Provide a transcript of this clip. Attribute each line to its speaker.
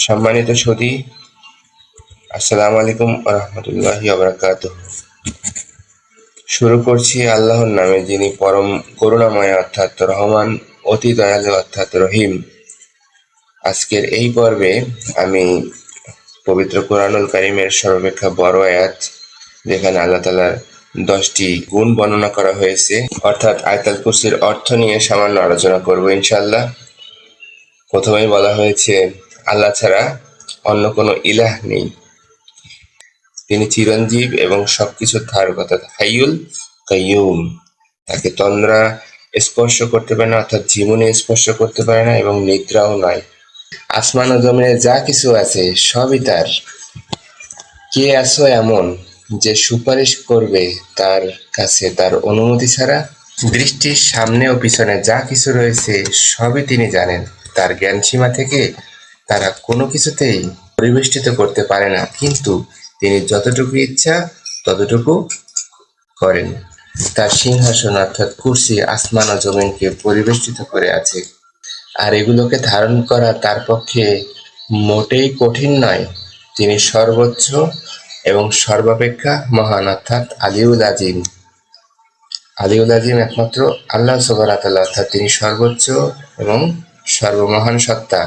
Speaker 1: সম্মানিত সুধী, আসসালামু আলাইকুম ওয়া রাহমাতুল্লাহি ওয়া বারাকাতুহু। শুরু করছি আল্লাহর নামে, যিনি পরম করুণাময় অর্থাৎ রহমান, অতি দয়ালু অর্থাৎ রহিম। আজকের এই পর্বে আমি পবিত্র কুরআনুল কারীমের সর্বাপেক্ষা বড় আয়াত, যেখানে আল্লাহ তাআলার 10টি গুণ বর্ণনা করা হয়েছে, অর্থাৎ আয়াতুল কুরসির অর্থ নিয়ে সামান্য আলোচনা করব ইনশাআল্লাহ। প্রথমেই বলা হয়েছে, আল্লাহ ছাড়া অন্য কোনো ইলাহ নেই। তিনি চিরঞ্জীব এবং সবকিছুর ধারক অর্থাৎ হাইয়ুল কাইয়ুম। তাকে তন্দ্রা স্পর্শ করতে পারে না, অর্থাৎ জীবনে স্পর্শ করতে পারে না, এবং নিদ্রাও নয়। আসমান ও জমিনে যা কিছু আছে সবই তার। কে আছো এমন যে সুপারিশ করবে তার কাছে তার অনুমতি ছাড়া? দৃষ্টির সামনে ও পিছনে যা কিছু রয়েছে সবই তিনি জানেন। তার জ্ঞান সীমা থেকে তারা কোনো কিছুতেই পরিবেষ্টিত করতে পারে না, কিন্তু তিনি যতটুকু ইচ্ছা ততটুকু করেন। তার সিংহাসন অর্থাৎ কুরসি আসমান ও জমিনকে পরিবেষ্টিত করে আছে, আর এগুলোকে ধারণ করা তার পক্ষে মোটেই কঠিন নয়। তিনি সর্বোচ্চ এবং সর্বাপেক্ষা মহান অর্থাৎ আলিউল আজিম। আলিউল আজিম একমাত্র আল্লাহ সুবহানাহু ওয়া তাআলা, অর্থাৎ তিনি সর্বোচ্চ এবং সর্বমহান সত্তা।